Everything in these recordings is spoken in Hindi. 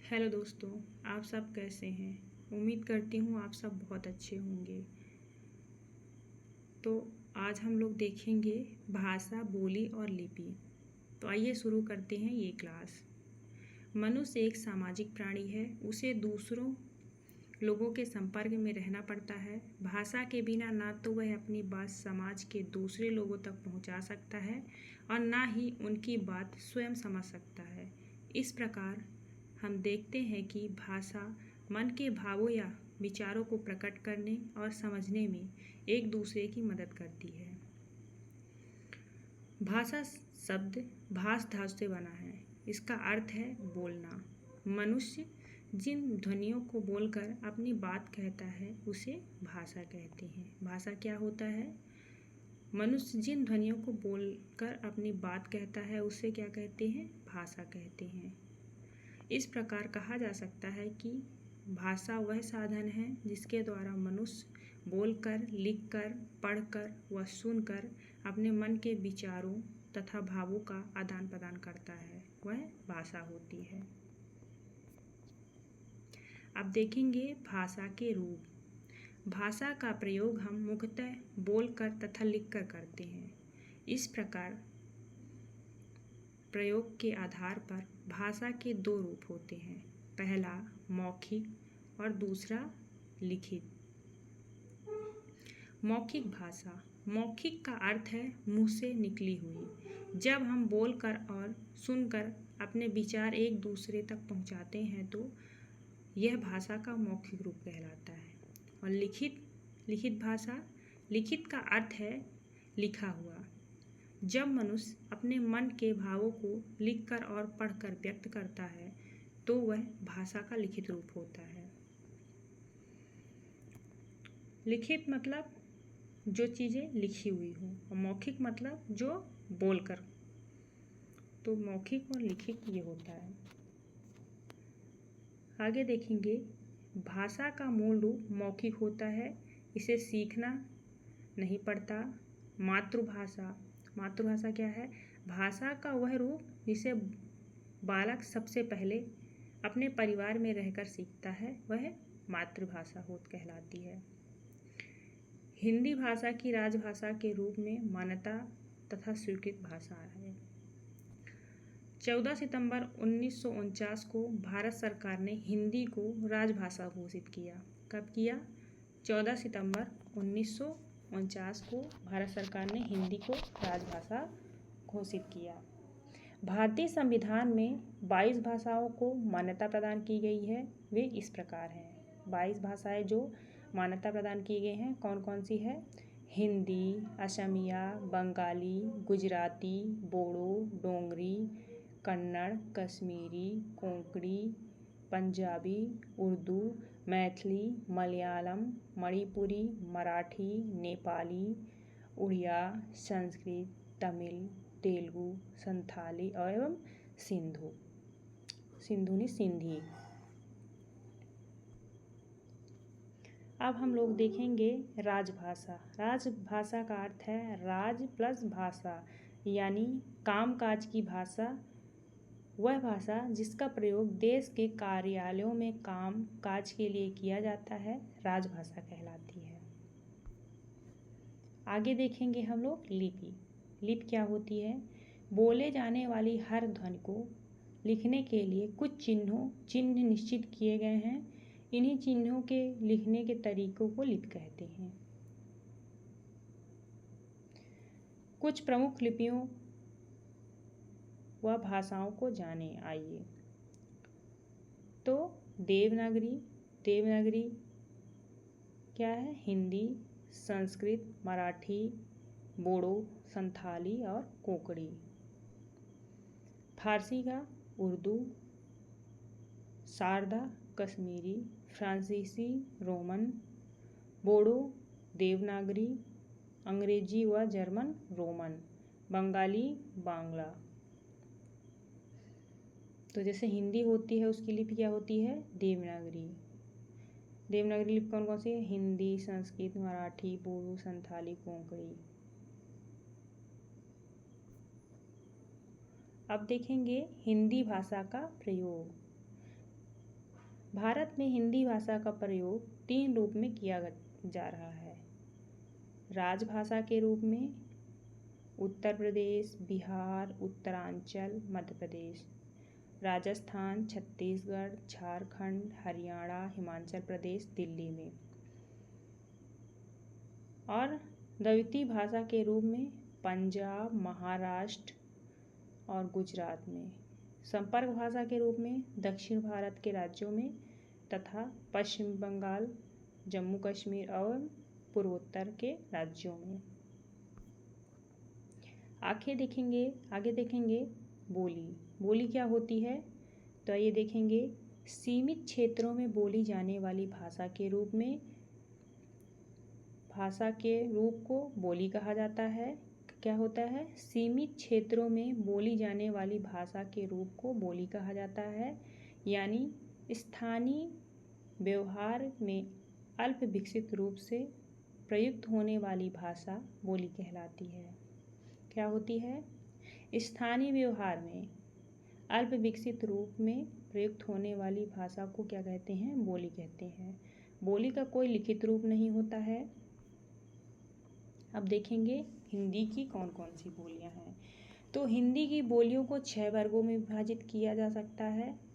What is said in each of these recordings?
हेलो दोस्तों, आप सब कैसे हैं। उम्मीद करती हूँ आप सब बहुत अच्छे होंगे। तो आज हम लोग देखेंगे भाषा, बोली और लिपि। तो आइए शुरू करते हैं ये क्लास। मनुष्य एक सामाजिक प्राणी है। उसे दूसरों लोगों के संपर्क में रहना पड़ता है। भाषा के बिना ना तो वह अपनी बात समाज के दूसरे लोगों तक पहुंचा सकता है और ना ही उनकी बात स्वयं समझ सकता है। इस प्रकार हम देखते हैं कि भाषा मन के भावों या विचारों को प्रकट करने और समझने में एक दूसरे की मदद करती है। भाषा शब्द भाष धातु से बना है। इसका अर्थ है बोलना। मनुष्य जिन ध्वनियों को बोलकर अपनी बात कहता है उसे भाषा कहते हैं। भाषा क्या होता है? मनुष्य जिन ध्वनियों को बोलकर अपनी बात कहता है उसे क्या कहते हैं? भाषा कहते हैं। इस प्रकार कहा जा सकता है कि भाषा वह साधन है जिसके द्वारा मनुष्य बोलकर, लिखकर, पढ़कर व सुनकर अपने मन के विचारों तथा भावों का आदान प्रदान करता है, वह भाषा होती है। अब देखेंगे भाषा के रूप। भाषा का प्रयोग हम मुख्यतः बोलकर तथा लिखकर करते हैं। इस प्रकार प्रयोग के आधार पर भाषा के दो रूप होते हैं। पहला मौखिक और दूसरा लिखित। मौखिक भाषा। मौखिक का अर्थ है मुंह से निकली हुई। जब हम बोलकर और सुनकर अपने विचार एक दूसरे तक पहुंचाते हैं तो यह भाषा का मौखिक रूप कहलाता है। और लिखित भाषा। लिखित का अर्थ है लिखा हुआ। जब मनुष्य अपने मन के भावों को लिखकर और पढ़कर व्यक्त करता है तो वह भाषा का लिखित रूप होता है। लिखित मतलब जो चीज़ें लिखी हुई हो और मौखिक मतलब जो बोलकर। तो मौखिक और लिखित ये होता है। आगे देखेंगे भाषा का मूल रूप मौखिक होता है। इसे सीखना नहीं पड़ता। मातृभाषा। मातृभाषा क्या है? भाषा का वह रूप जिसे बालक सबसे पहले अपने परिवार में रहकर सीखता है वह मातृभाषा कहलाती है। हिंदी भाषा की राजभाषा के रूप में मान्यता तथा स्वीकृत भाषा है। 14 सितंबर 1949 को भारत सरकार ने हिंदी को राजभाषा घोषित किया। कब किया? 14 सितंबर 1949 को भारत सरकार ने हिंदी को राजभाषा घोषित किया। भारतीय संविधान में 22 भाषाओं को मान्यता प्रदान की गई है। वे इस प्रकार हैं। 22 भाषाएं जो मान्यता प्रदान की गई हैं कौन कौन सी है? हिंदी, असमिया, बंगाली, गुजराती, बोडो, डोंगरी, कन्नड़, कश्मीरी, कोंकणी, पंजाबी, उर्दू, मैथिली, मलयालम, मणिपुरी, मराठी, नेपाली, उड़िया, संस्कृत, तमिल, तेलुगु, संथाली एवं सिंधी। अब हम लोग देखेंगे राजभाषा। राजभाषा का अर्थ है राज प्लस भाषा, यानी कामकाज की भाषा। वह भाषा जिसका प्रयोग देश के कार्यालयों में काम काज के लिए किया जाता है राजभाषा कहलाती है। आगे देखेंगे हम लोग लिपि। लिपि क्या होती है? बोले जाने वाली हर ध्वनि को लिखने के लिए कुछ चिन्ह निश्चित किए गए हैं। इन्हीं चिन्हों के लिखने के तरीकों को लिपि कहते हैं। कुछ प्रमुख लिपियों व भाषाओं को जाने आइए। तो देवनागरी क्या है? हिंदी, संस्कृत, मराठी, बोडो, संथाली और कोंकणी। फारसी का उर्दू, शारदा कश्मीरी, फ्रांसीसी रोमन, बोडो देवनागरी, अंग्रेजी व जर्मन रोमन, बंगाली बांग्ला। तो जैसे हिंदी होती है उसकी लिपि क्या होती है? देवनागरी। देवनागरी लिपि कौन कौन सी है? हिंदी, संस्कृत, मराठी, बोडो, संथाली, कोंकणी। अब देखेंगे हिंदी भाषा का प्रयोग। भारत में हिंदी भाषा का प्रयोग 3 रूप में किया जा रहा है। राजभाषा के रूप में उत्तर प्रदेश, बिहार, उत्तरांचल, मध्य प्रदेश, राजस्थान, छत्तीसगढ़, झारखंड, हरियाणा, हिमाचल प्रदेश, दिल्ली में, और द्वितीय भाषा के रूप में पंजाब, महाराष्ट्र और गुजरात में, संपर्क भाषा के रूप में दक्षिण भारत के राज्यों में तथा पश्चिम बंगाल, जम्मू कश्मीर और पूर्वोत्तर के राज्यों में। आगे देखेंगे बोली क्या होती है। तो ये देखेंगे, सीमित क्षेत्रों में बोली जाने वाली भाषा के रूप को बोली कहा जाता है। क्या होता है? सीमित क्षेत्रों में बोली जाने वाली भाषा के रूप को बोली कहा जाता है, यानी स्थानीय व्यवहार में अल्प विकसित रूप से प्रयुक्त होने वाली भाषा बोली कहलाती है। क्या होती है? स्थानीय व्यवहार में अल्प विकसित रूप में प्रयुक्त होने वाली भाषा को क्या कहते हैं? बोली कहते हैं। बोली का कोई लिखित रूप नहीं होता है। अब देखेंगे हिंदी की कौन कौन सी बोलियां हैं। तो हिंदी की बोलियों को 6 वर्गों में विभाजित किया जा सकता है।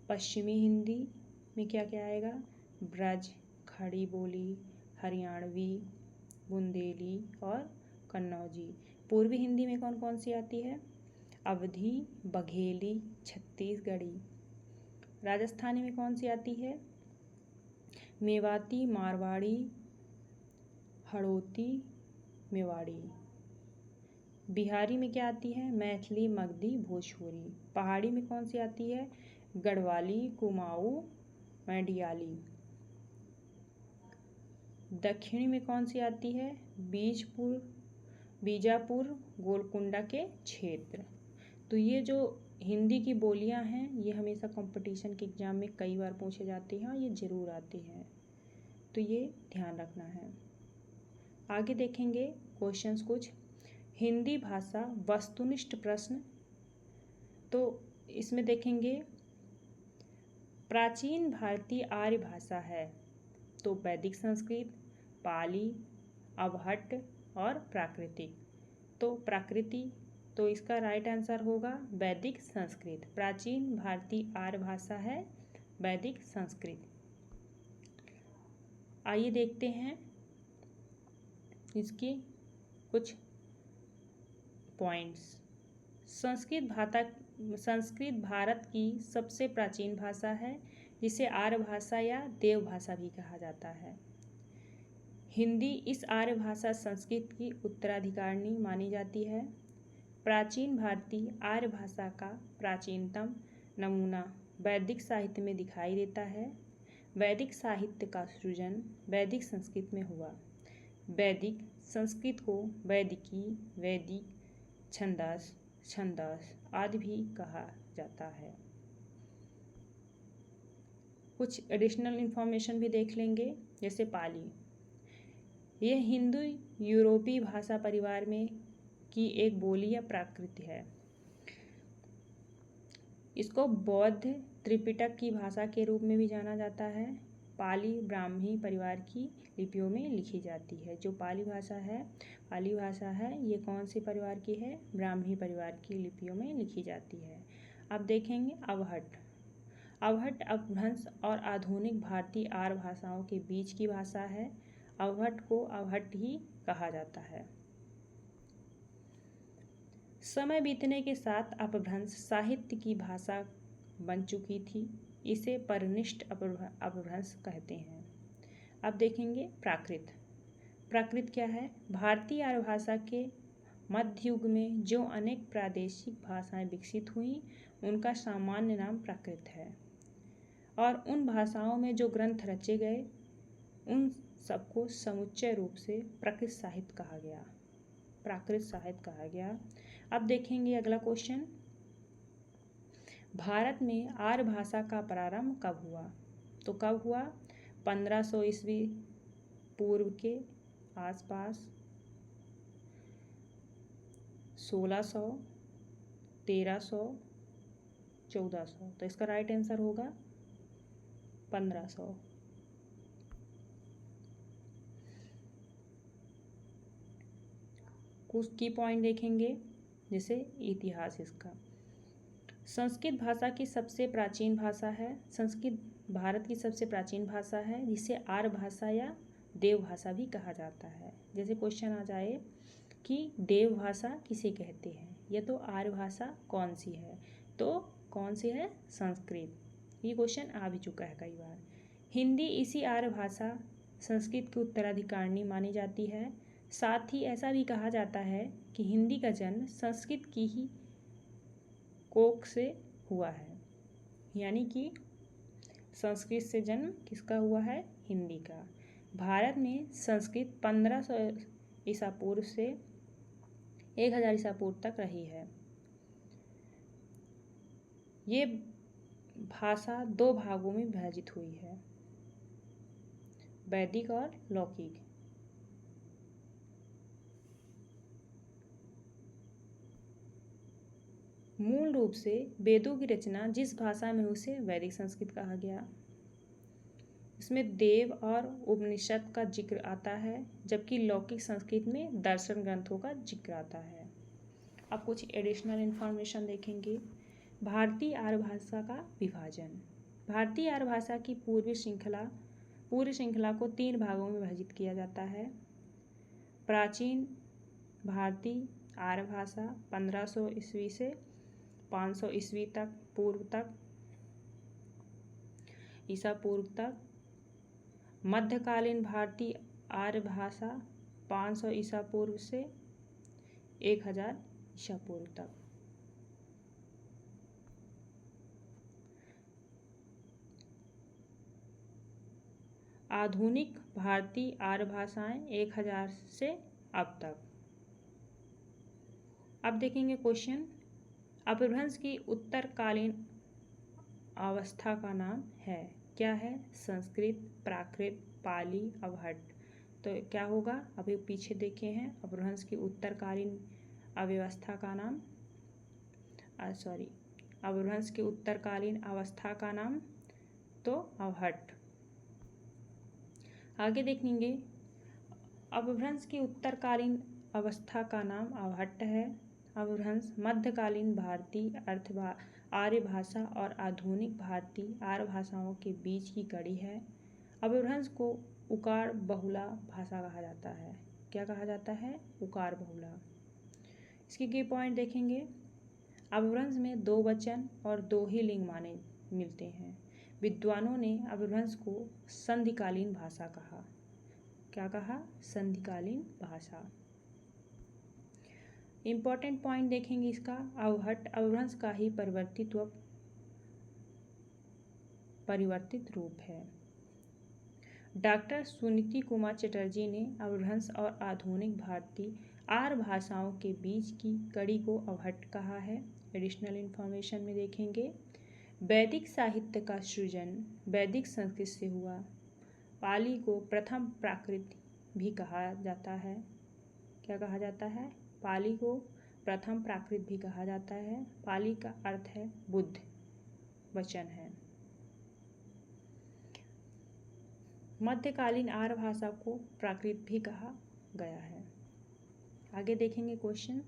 पश्चिमी हिंदी में क्या क्या आएगा? ब्रज, खड़ी बोली, हरियाणवी, बुंदेली और कन्नौजी। पूर्वी हिंदी में कौन कौन सी आती है? अवधी, बघेली, छत्तीसगढ़ी। राजस्थानी में कौन सी आती है? मेवाती, मारवाड़ी, हड़ौती, मेवाड़ी। बिहारी में क्या आती है? मैथिली, मगधी, भोजपुरी। पहाड़ी में कौन सी आती है? गढ़वाली, कुमाऊँ, मडियाली। दक्षिणी में कौन सी आती है? बीजापुर, गोलकुंडा के क्षेत्र। तो ये जो हिंदी की बोलियां हैं, ये हमेशा कंपटीशन के एग्जाम में कई बार पूछे जाती हैं और ये ज़रूर आती हैं, तो ये ध्यान रखना है। आगे देखेंगे क्वेश्चंस कुछ। हिंदी भाषा वस्तुनिष्ठ प्रश्न। तो इसमें देखेंगे प्राचीन भारतीय आर्य भाषा है तो वैदिक संस्कृत, पाली, अवहट्ट और प्राकृतिक। तो प्राकृतिक, तो इसका राइट आंसर होगा वैदिक संस्कृत। प्राचीन भारतीय आर्य भाषा है वैदिक संस्कृत। आइए देखते हैं इसके कुछ पॉइंट्स। संस्कृत भारत की सबसे प्राचीन भाषा है, जिसे आर्य भाषा या देव भाषा भी कहा जाता है। हिंदी इस आर्य भाषा संस्कृत की उत्तराधिकारिणी मानी जाती है। प्राचीन भारतीय आर्य भाषा का प्राचीनतम नमूना वैदिक साहित्य में दिखाई देता है। वैदिक साहित्य का सृजन वैदिक संस्कृत में हुआ। वैदिक संस्कृत को वैदिकी, वैदिक, छंदस आदि भी कहा जाता है। कुछ एडिशनल इंफॉर्मेशन भी देख लेंगे, जैसे पाली। यह हिंदू यूरोपीय भाषा परिवार में की एक बोली या प्राकृत है। इसको बौद्ध त्रिपिटक की भाषा के रूप में भी जाना जाता है। पाली ब्राह्मी परिवार की लिपियों में लिखी जाती है। जो पाली भाषा है ये कौन से परिवार की है? ब्राह्मी परिवार की लिपियों में लिखी जाती है। अब देखेंगे अवहट्ट। अवहट्ट अपभ्रंश और आधुनिक भारतीय आर्य भाषाओं के बीच की भाषा है। अवहट्ट को अवहट्ट ही कहा जाता है। समय बीतने के साथ अपभ्रंश साहित्य की भाषा बन चुकी थी। इसे परनिष्ठ अपभ्रंश कहते हैं। अब देखेंगे प्राकृत। प्राकृत क्या है? भारतीय आर्य भाषा के मध्य युग में जो अनेक प्रादेशिक भाषाएं विकसित हुई, उनका सामान्य नाम प्राकृत है। और उन भाषाओं में जो ग्रंथ रचे गए, उन सबको समुच्चय रूप से प्राकृत साहित्य कहा गया। अब देखेंगे अगला क्वेश्चन। भारत में आर्य भाषा का प्रारंभ कब हुआ? तो कब हुआ? 1500 ईस्वी पूर्व के आसपास, 1600, 1300, 1400। तो इसका राइट आंसर होगा 1500। कुछ की पॉइंट देखेंगे, जैसे इतिहास इसका। संस्कृत भाषा की सबसे प्राचीन भाषा है। संस्कृत भारत की सबसे प्राचीन भाषा है, जिसे आर्य भाषा या देव भाषा भी कहा जाता है। जैसे क्वेश्चन आ जाए कि देव भाषा किसे कहते हैं, या तो आर्य भाषा कौन सी है, तो कौन सी है, संस्कृत। ये क्वेश्चन आ भी चुका है कई बार। हिंदी इसी आर्य भाषा संस्कृत की उत्तराधिकारिणी मानी जाती है। साथ ही ऐसा भी कहा जाता है कि हिंदी का जन्म संस्कृत की ही कोख से हुआ है, यानी कि संस्कृत से जन्म किसका हुआ है, हिंदी का। भारत में संस्कृत 1500 ईसा पूर्व से 1000 ईसा पूर्व तक रही है। ये भाषा 2 भागों में विभाजित हुई है, वैदिक और लौकिक। मूल रूप से वेदों की रचना जिस भाषा में, उसे वैदिक संस्कृत कहा गया। इसमें देव और उपनिषद का जिक्र आता है, जबकि लौकिक संस्कृत में दर्शन ग्रंथों का जिक्र आता है। अब कुछ एडिशनल इंफॉर्मेशन देखेंगे। भारतीय आर्य भाषा का विभाजन। भारतीय आर्य भाषा की पूरी श्रृंखला को 3 भागों में विभाजित किया जाता है। प्राचीन भारतीय आर्य भाषा 1500 ईस्वी से 500 ईस्वी तक ईसा पूर्व तक। मध्यकालीन भारतीय आर्य भाषा 500 ईसा पूर्व से 1000 ईसा पूर्व तक। आधुनिक भारतीय आर्य भाषाएं 1000 से अब तक। अब देखेंगे क्वेश्चन। अपभ्रंश की उत्तरकालीन अवस्था का नाम है, क्या है, संस्कृत, प्राकृत, पाली, अवहट्ट। तो क्या होगा, अभी पीछे देखे हैं। अपभ्रंश की उत्तरकालीन अव्यवस्था का नाम अपभ्रंश की उत्तरकालीन अवस्था का नाम तो अवहट्ट। आगे देखेंगे, अपभ्रंश की उत्तरकालीन अवस्था का नाम अवहट्ट है। अपभ्रंश मध्यकालीन भारतीय आर्य भाषा और आधुनिक भारतीय आर्य भाषाओं के बीच की कड़ी है। अपभ्रंश को उकार बहुला भाषा कहा जाता है। क्या कहा जाता है, उकार बहुला। इसके की पॉइंट देखेंगे। अपभ्रंश में 2 वचन और 2 ही लिंग माने मिलते हैं। विद्वानों ने अपभ्रंश को संधिकालीन भाषा कहा। क्या कहा, संधिकालीन भाषा। इंपॉर्टेंट पॉइंट देखेंगे इसका। अवहट्ट अपभ्रंश का ही परिवर्तित रूप है। डॉक्टर सुनीति कुमार चटर्जी ने अपभ्रंश और आधुनिक भारतीय आर्य भाषाओं के बीच की कड़ी को अवहट्ट कहा है। एडिशनल इंफॉर्मेशन में देखेंगे। वैदिक साहित्य का सृजन वैदिक संस्कृत से हुआ। पाली को प्रथम प्राकृत भी कहा जाता है। क्या कहा जाता है, पाली को प्रथम प्राकृत भी कहा जाता है। पाली का अर्थ है बुद्ध वचन है। मध्यकालीन आर्य भाषा को प्राकृत भी कहा गया है। आगे देखेंगे क्वेश्चन।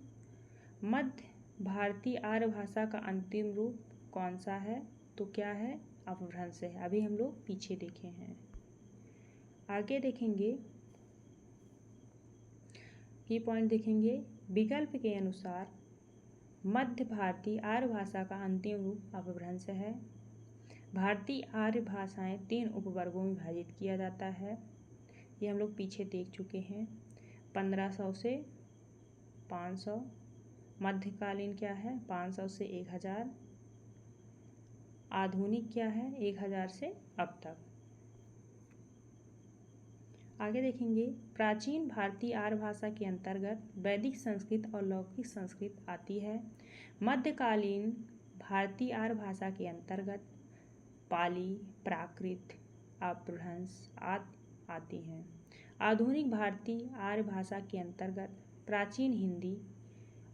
मध्य भारतीय आर्य भाषा का अंतिम रूप कौन सा है, तो क्या है, अपभ्रंश है। अभी हम लोग पीछे देखे हैं। आगे देखेंगे, की पॉइंट देखेंगे। विकल्प के अनुसार मध्य भारतीय आर्य भाषा का अंतिम रूप अपभ्रंश है। भारतीय आर्य भाषाएं 3 उपवर्गों में विभाजित किया जाता है। ये हम लोग पीछे देख चुके हैं। 1500 से 500। मध्यकालीन क्या है, 500 से 1000। आधुनिक क्या है, 1000 से अब तक। आगे देखेंगे। प्राचीन भारतीय आर्य भाषा के अंतर्गत वैदिक संस्कृत और लौकिक संस्कृत आती है। मध्यकालीन भारतीय आर्य भाषा के अंतर्गत पाली, प्राकृत, अपभ्रंश आदि आती हैं। आधुनिक भारतीय आर्य भाषा के अंतर्गत प्राचीन हिंदी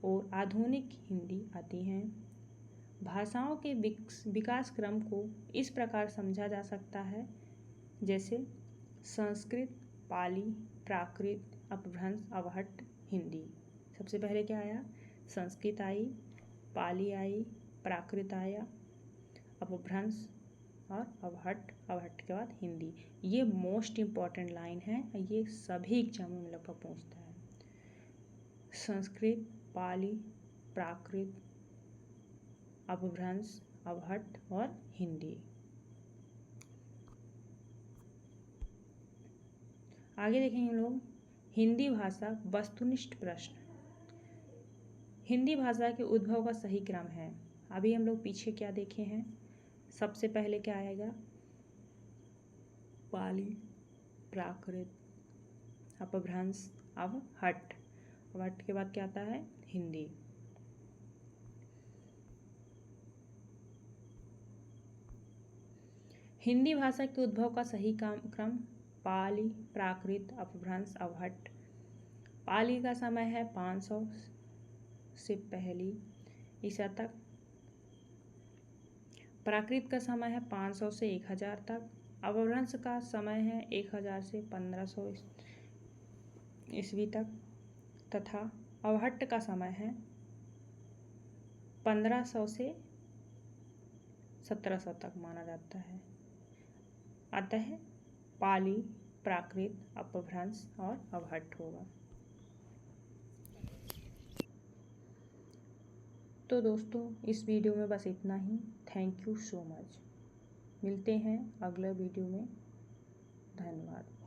और आधुनिक हिंदी आती हैं। भाषाओं के विकास क्रम को इस प्रकार समझा जा सकता है जैसे संस्कृत, पाली, प्राकृत, अपभ्रंश, अवहट्ट, हिंदी। सबसे पहले क्या आया? संस्कृत आई, पाली आई, प्राकृत आया, अपभ्रंश और अवहट्ट, अवहट्ट के बाद हिंदी। ये मोस्ट इम्पॉर्टेंट लाइन है, ये सभी एग्जाम में लोग का पूछता है। संस्कृत, पाली, प्राकृत, अपभ्रंश, अवहट्ट और हिंदी। आगे देखेंगे हम लोग हिंदी भाषा वस्तुनिष्ठ प्रश्न। हिंदी भाषा के उद्भव का सही क्रम है। अभी हम लोग पीछे क्या देखे हैं? सबसे पहले क्या आएगा? पाली, प्राकृत, अपभ्रंश, अवहट्ट। अवहट्ट के बाद क्या आता है? हिंदी। हिंदी भाषा के उद्भव का सही क्रम पाली, प्राकृत, अपभ्रंश, अवहट्ट। पाली का समय है 500 से पहली ईसा तक। प्राकृत का समय है 500 से 1000 तक। अपभ्रंश का समय है 1000 से 1500 ईस्वी तक तथा अवहट्ट का समय है 1500 से 1700 तक माना जाता है। अतः पाली, प्राकृत, अपभ्रंश और अवहट्ट होगा। तो दोस्तों इस वीडियो में बस इतना ही। Thank you so much. मिलते हैं अगले वीडियो में। धन्यवाद।